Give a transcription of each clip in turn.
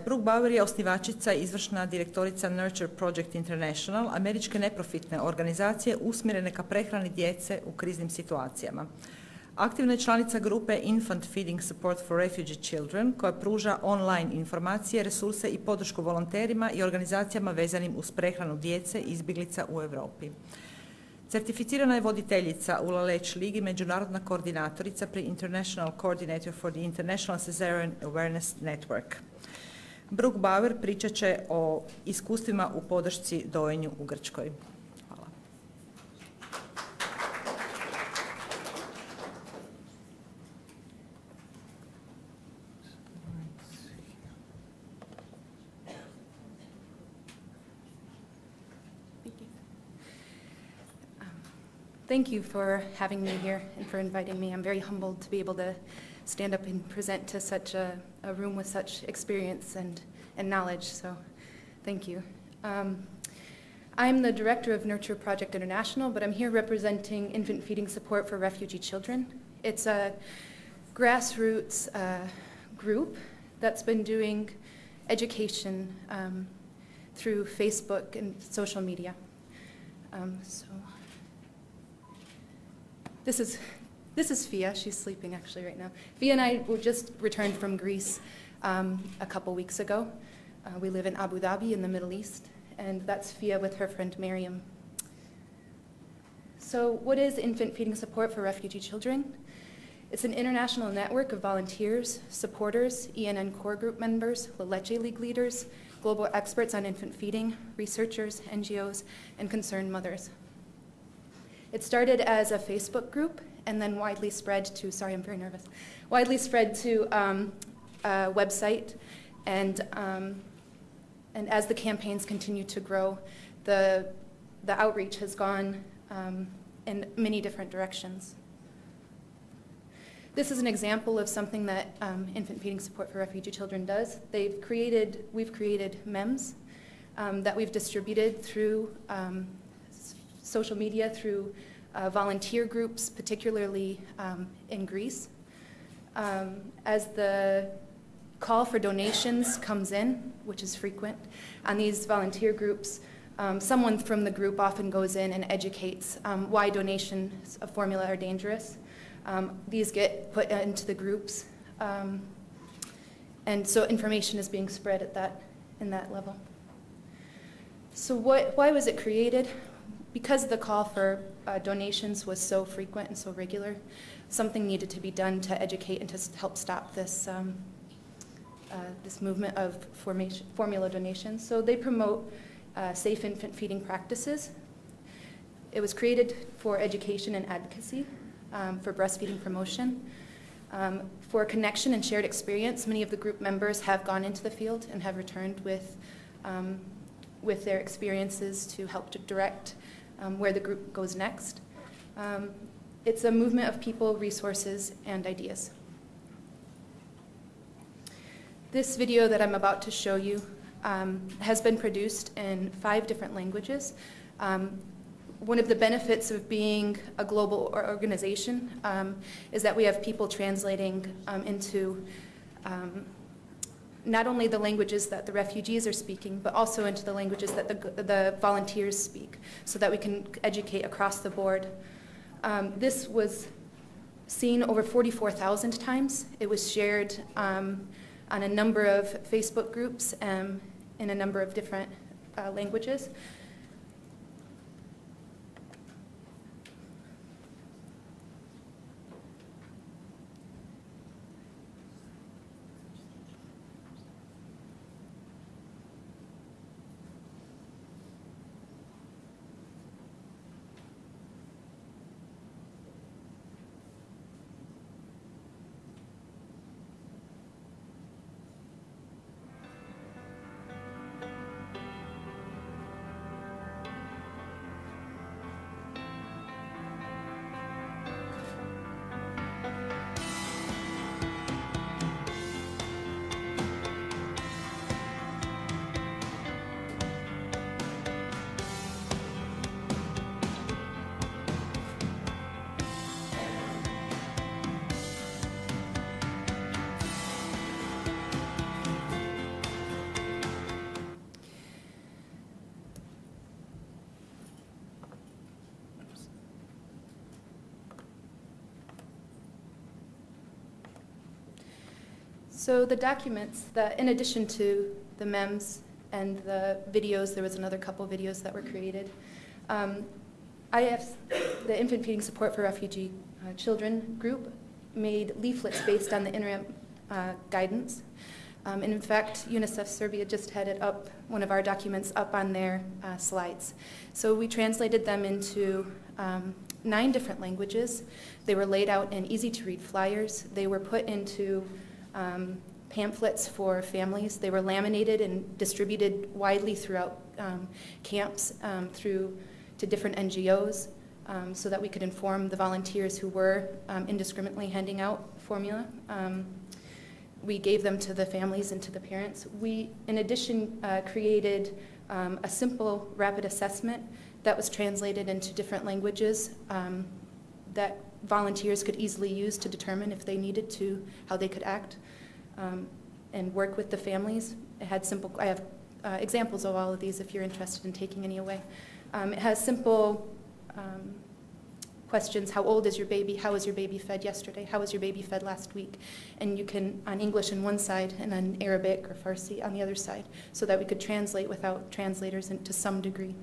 Brooke Bauer je osnivačica i izvršna direktorica Nurture Project International, američke neprofitne organizacije usmjerene ka prehrani djece u kriznim situacijama. Aktivna je članica grupe Infant Feeding Support for Refugee Children, koja pruža online informacije, resurse i podršku volonterima i organizacijama vezanim uz prehranu djece i izbjeglica u Europi. Certificirana je voditeljica u Laleć ligi, međunarodna koordinatorica pri International Coordinator for the International Caesarean Awareness Network. Brooke Bauer pričat će o iskustvima u podršci dojenju u Grčkoj. Hvala. Thank you for having me here and for inviting me. I'm very humbled to be able to stand up and present to such a room with such experience and knowledge, so thank you. I'm the director of Nurture Project International, but I'm here representing infant feeding support for refugee children. It's a grassroots group that's been doing education through Facebook and social media. This is Fia. She's sleeping actually right now. Fia and I were just returned from Greece a couple weeks ago. We live in Abu Dhabi in the Middle East, and that's Fia with her friend Miriam. So what is infant feeding support for refugee children? It's an international network of volunteers, supporters, ENN core group members, La Leche League leaders, global experts on infant feeding, researchers, NGOs, and concerned mothers. It started as a Facebook group and then widely spread to, sorry, I'm very nervous, widely spread to a website, and as the campaigns continue to grow, the outreach has gone in many different directions. This is an example of something that Infant Feeding Support for Refugee Children does. We've created memes that we've distributed through social media, through volunteer groups, particularly in Greece. As the call for donations comes in, which is frequent, on these volunteer groups, someone from the group often goes in and educates why donations of formula are dangerous. These get put into the groups, and so information is being spread in that level. So why was it created? Because the call for donations was so frequent and so regular, something needed to be done to educate and to help stop this this movement of formula donations. So they promote safe infant feeding practices. It was created for education and advocacy, for breastfeeding promotion, for connection and shared experience. Many of the group members have gone into the field and have returned with their experiences to help to direct where the group goes next. It's a movement of people, resources, and ideas. This video that I'm about to show you has been produced in 5 different languages. One of the benefits of being a global organization is that we have people translating into not only the languages that the refugees are speaking, but also into the languages that the volunteers speak, so that we can educate across the board. This was seen over 44,000 times. It was shared on a number of Facebook groups in a number of different languages. So the documents that, in addition to the MEMS and the videos, there was another couple videos that were created. The Infant Feeding Support for Refugee Children group made leaflets based on the INRAM guidance. And in fact, UNICEF Serbia just had it up, one of our documents up on their slides. So we translated them into 9 different languages. They were laid out in easy-to-read flyers. They were put into pamphlets for families. They were laminated and distributed widely throughout camps to different NGOs so that we could inform the volunteers who were indiscriminately handing out formula. We gave them to the families and to the parents. We, in addition, created a simple rapid assessment that was translated into different languages that volunteers could easily use to determine if they needed to, how they could act and work with the families. It had simple, I have examples of all of these if you're interested in taking any away. It has simple questions: how old is your baby? How was your baby fed yesterday? How was your baby fed last week? And you can, on English on one side and on Arabic or Farsi on the other side, so that we could translate without translators to some degree.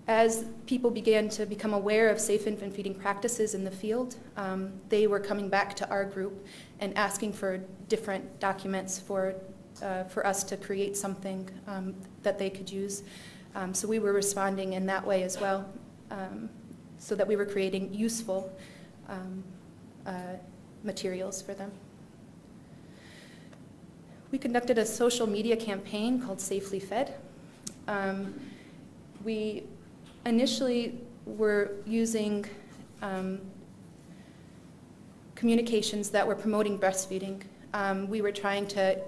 As people began to become aware of safe infant feeding practices in the field, they were coming back to our group and asking for different documents for us to create something that they could use. So we were responding in that way as well, so that we were creating useful materials for them. We conducted a social media campaign called Safely Fed. We initially were using communications that were promoting breastfeeding. We were trying to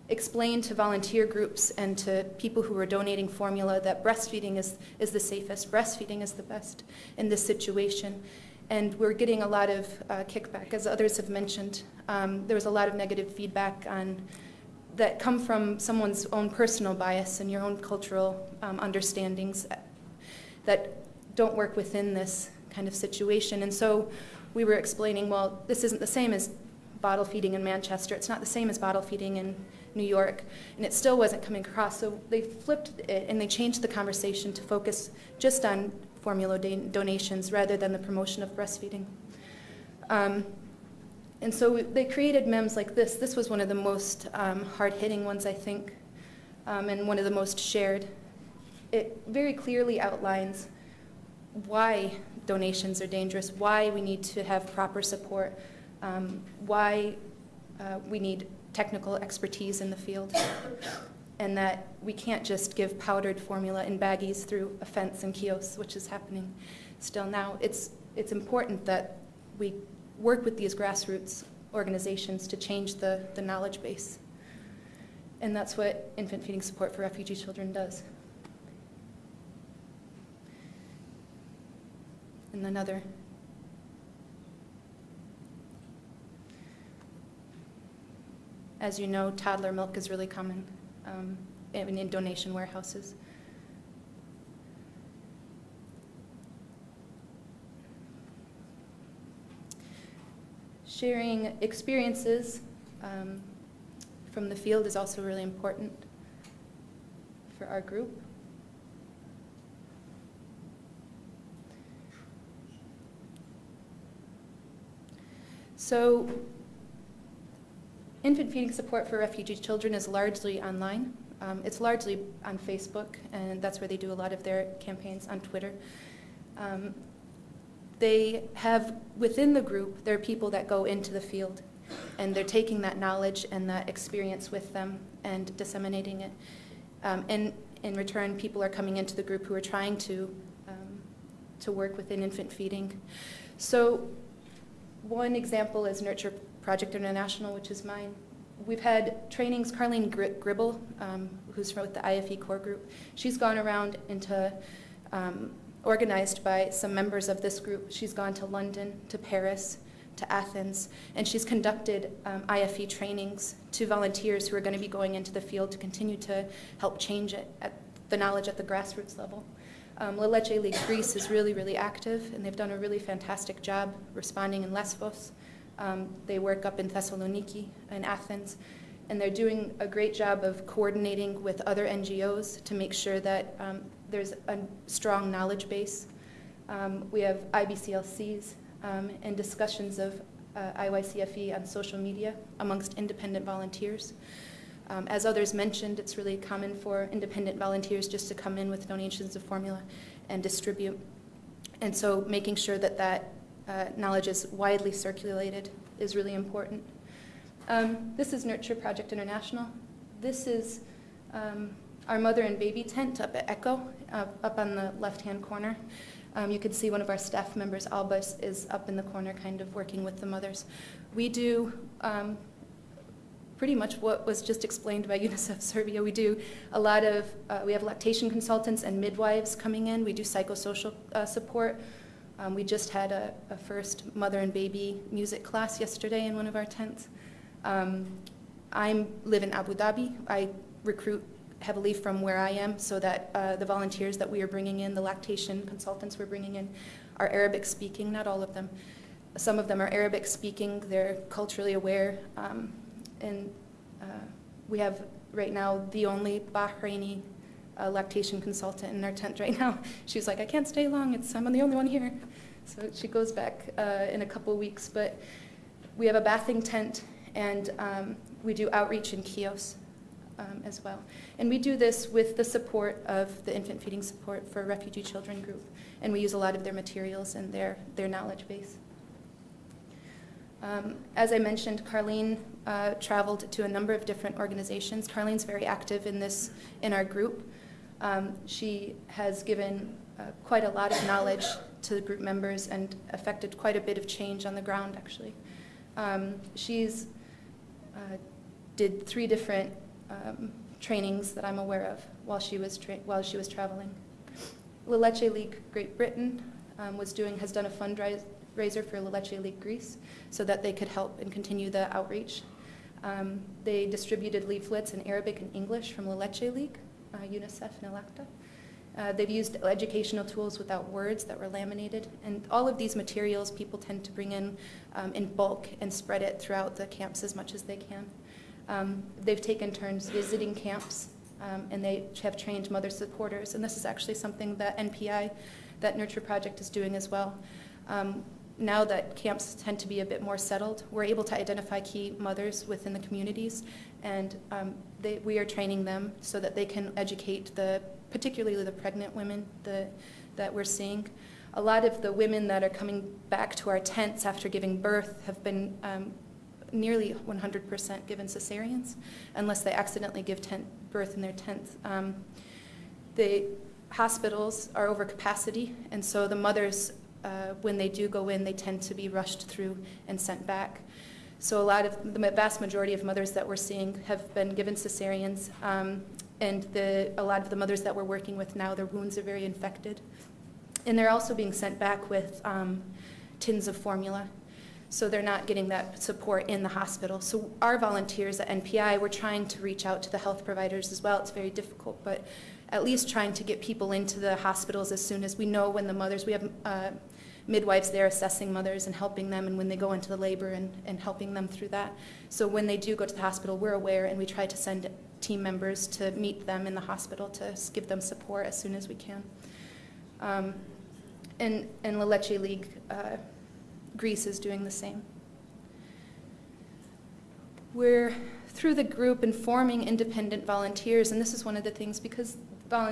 explain to volunteer groups and to people who were donating formula that breastfeeding is the safest, breastfeeding is the best in this situation. And we're getting a lot of kickback, as others have mentioned. There was a lot of negative feedback that come from someone's own personal bias and your own cultural understandings that don't work within this kind of situation. And so we were explaining, well, this isn't the same as bottle feeding in Manchester. It's not the same as bottle feeding in New York. And it still wasn't coming across. So they flipped it and they changed the conversation to focus just on formula donations rather than the promotion of breastfeeding. And so they created memes like this. This was one of the most hard-hitting ones, I think, and one of the most shared. It very clearly outlines why donations are dangerous, why we need to have proper support, why we need technical expertise in the field, and that we can't just give powdered formula in baggies through a fence and kiosks, which is happening still now. It's important that we work with these grassroots organizations to change the knowledge base. And that's what Infant Feeding Support for Refugee Children does. And another. As you know, toddler milk is really common in donation warehouses. Sharing experiences from the field is also really important for our group. So, Infant Feeding Support for Refugee Children is largely online. It's largely on Facebook, and that's where they do a lot of their campaigns, on Twitter. They have, within the group, there are people that go into the field, and they're taking that knowledge and that experience with them and disseminating it. And in return, people are coming into the group who are trying to work within infant feeding. So one example is Nurture Project International, which is mine. We've had trainings. Carlene Gribble, who's with the IFE core group, she's gone around into organized by some members of this group. She's gone to London, to Paris, to Athens, and she's conducted IFE trainings to volunteers who are going to be going into the field to continue to help change it, the knowledge at the grassroots level. La Leche League Greece is really, really active, and they've done a really fantastic job responding in Lesbos They work up in Thessaloniki, in Athens, and they're doing a great job of coordinating with other NGOs to make sure that there's a strong knowledge base. We have IBCLCs and discussions of IYCFE on social media amongst independent volunteers. As others mentioned, it's really common for independent volunteers just to come in with donations of formula and distribute. And so making sure that that knowledge is widely circulated is really important. This is Nurture Project International. This is our mother and baby tent up at ECHO, up on the left-hand corner. You can see one of our staff members, Albus, is up in the corner kind of working with the mothers. We do pretty much what was just explained by UNICEF Serbia. We do a lot of, we have lactation consultants and midwives coming in. We do psychosocial support. We just had a first mother and baby music class yesterday in one of our tents. I live in Abu Dhabi. I recruit heavily from where I am so that the volunteers that we are bringing in, the lactation consultants we're bringing in, are Arabic speaking, not all of them. Some of them are Arabic speaking, they're culturally aware, and we have right now the only Bahraini lactation consultant in our tent right now. She's like, I can't stay long, I'm the only one here. So she goes back in a couple of weeks, but we have a bathing tent, and we do outreach in kiosks as well. And we do this with the support of the Infant Feeding Support for Refugee Children group, and we use a lot of their materials and their knowledge base. As I mentioned, Carlene traveled to a number of different organizations. Carlene's very active in our group. She has given quite a lot of knowledge to the group members and affected quite a bit of change on the ground, actually. She's did 3 different trainings that I'm aware of while she was traveling. La Leche League Great Britain has done a fundraiser for La Leche League Greece so that they could help and continue the outreach. They distributed leaflets in Arabic and English from La Leche League, UNICEF and Electa. They've used educational tools without words that were laminated, and all of these materials people tend to bring in bulk and spread it throughout the camps as much as they can. They've taken turns visiting camps, and they have trained mother supporters, and this is actually something that NPI, that Nurture Project, is doing as well. Now that camps tend to be a bit more settled, we're able to identify key mothers within the communities, and we are training them so that they can educate particularly the pregnant women that we're seeing. A lot of the women that are coming back to our tents after giving birth have been nearly 100% given cesareans, unless they accidentally give birth in their tents. The hospitals are over capacity, and so the mothers, when they do go in, they tend to be rushed through and sent back. So the vast majority of mothers that we're seeing have been given cesareans, and a lot of the mothers that we're working with now, their wounds are very infected. And they're also being sent back with tins of formula, so they're not getting that support in the hospital. So our volunteers at NPI, we're trying to reach out to the health providers as well. It's very difficult, but at least trying to get people into the hospitals as soon as we know when the mothers, we have midwives there assessing mothers and helping them, and when they go into the labor and helping them through that. So when they do go to the hospital, we're aware, and we try to send team members to meet them in the hospital to give them support as soon as we can. And La Leche League, Greece is doing the same. We're, through the group, informing independent volunteers, and this is one of the things, because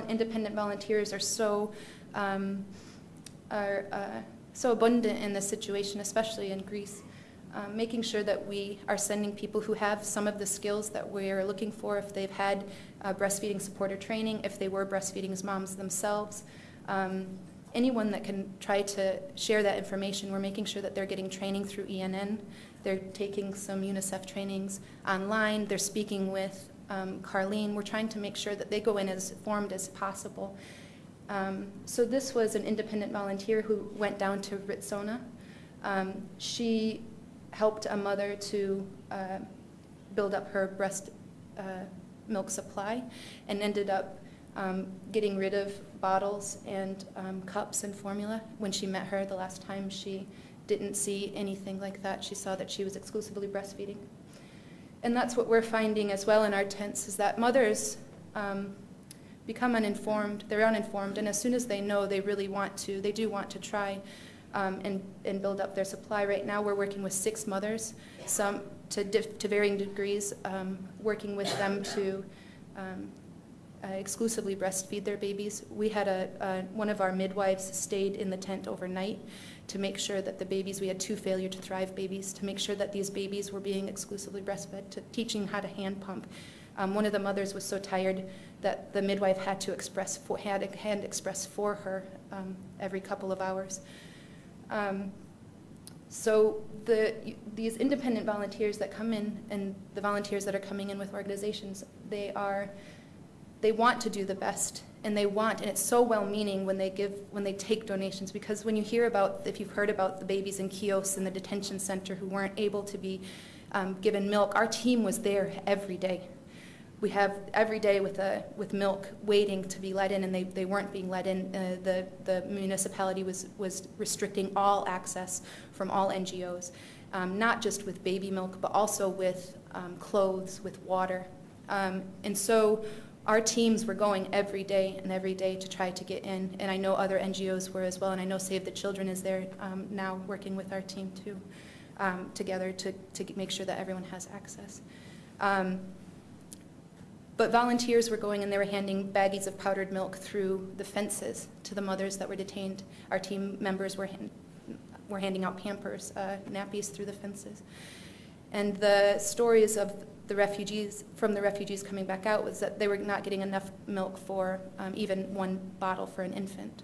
independent volunteers are so abundant in this situation, especially in Greece, making sure that we are sending people who have some of the skills that we're looking for, if they've had breastfeeding supporter training, if they were breastfeeding as moms themselves. Anyone that can try to share that information, we're making sure that they're getting training through ENN. They're taking some UNICEF trainings online. They're speaking with Carlene. We're trying to make sure that they go in as informed as possible. So this was an independent volunteer who went down to Ritsona. She helped a mother to build up her breast milk supply and ended up getting rid of bottles and cups and formula when she met her the last time she didn't see anything like that. She saw that she was exclusively breastfeeding. And that's what we're finding as well in our tents, is that mothers become uninformed, they're uninformed, and as soon as they know, they really want to, they do want to try and build up their supply. Right now we're working with 6 mothers, some to varying degrees, working with them to exclusively breastfeed their babies. We had one of our midwives stayed in the tent overnight to make sure that the babies, we had 2 failure to thrive babies, to make sure that these babies were being exclusively breastfed, to teaching how to hand pump. One of the mothers was so tired that the midwife had to hand express for her every couple of hours. So these independent volunteers that come in, and the volunteers that are coming in with organizations, they want to do the best, and and it's so well-meaning when they take donations, because when you hear about, if you've heard about the babies in Chios in the detention center who weren't able to be given milk, our team was there every day. We have every day with milk waiting to be let in, and they weren't being let in. The municipality was restricting all access from all NGOs, not just with baby milk, but also with clothes, with water. And so our teams were going every day to try to get in, and I know other NGOs were as well, and I know Save the Children is there now working with our team too, together to make sure that everyone has access. But volunteers were going and they were handing baggies of powdered milk through the fences to the mothers that were detained. Our team members were handing out Pampers, nappies through the fences. And the stories of the refugees, from the refugees coming back out, was that they were not getting enough milk for even 1 bottle for an infant.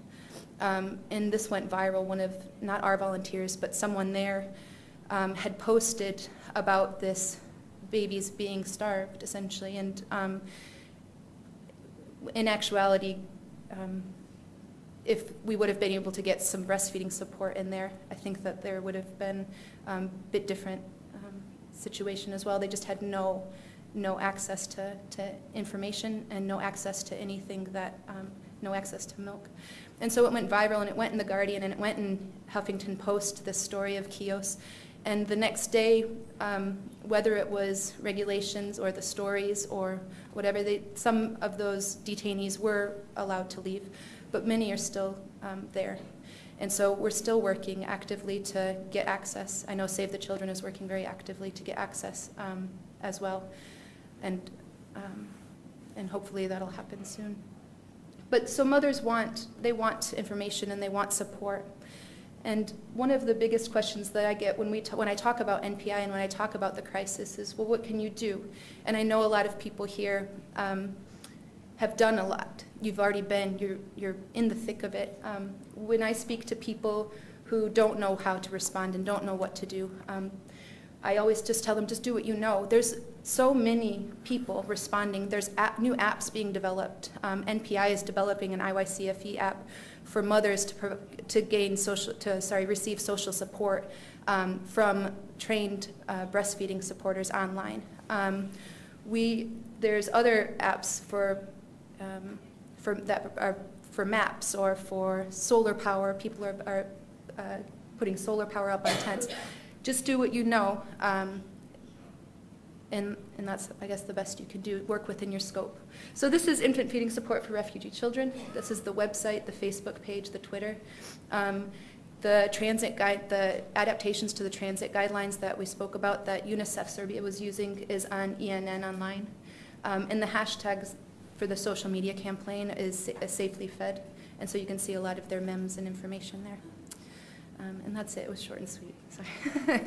And this went viral. One of, not our volunteers, but someone there had posted about this babies being starved, essentially. And in actuality, if we would have been able to get some breastfeeding support in there, I think that there would have been a bit different situation as well. They just had no access to information and no access to anything that, no access to milk. And so it went viral, and it went in The Guardian, and it went in Huffington Post, this story of Chios. And the next day, whether it was regulations or the stories or whatever, some of those detainees were allowed to leave, but many are still there. And so we're still working actively to get access. I know Save the Children is working very actively to get access as well. And hopefully that'll happen soon. But so mothers want information and they want support. And one of the biggest questions that I get when I talk about NPI and when I talk about the crisis is, well, what can you do? And I know a lot of people here have done a lot. You've already been, you're in the thick of it. When I speak to people who don't know how to respond and don't know what to do, I always just tell them, just do what you know. There's so many people responding. There's new apps being developed. NPI is developing an IYCFE app for mothers to receive social support from trained breastfeeding supporters online. There's other apps for maps or for solar power. People are putting solar power up on tents. Just do what you know, and that's, I guess, the best you can do. Work within your scope. So this is infant feeding support for refugee children. This is the website, the Facebook page, the Twitter. The transit guide, the adaptations to the transit guidelines that we spoke about that UNICEF Serbia was using is on ENN online. And the hashtags for the social media campaign is Safely Fed. And so you can see a lot of their memes and information there. And that's it. It was short and sweet. Sorry.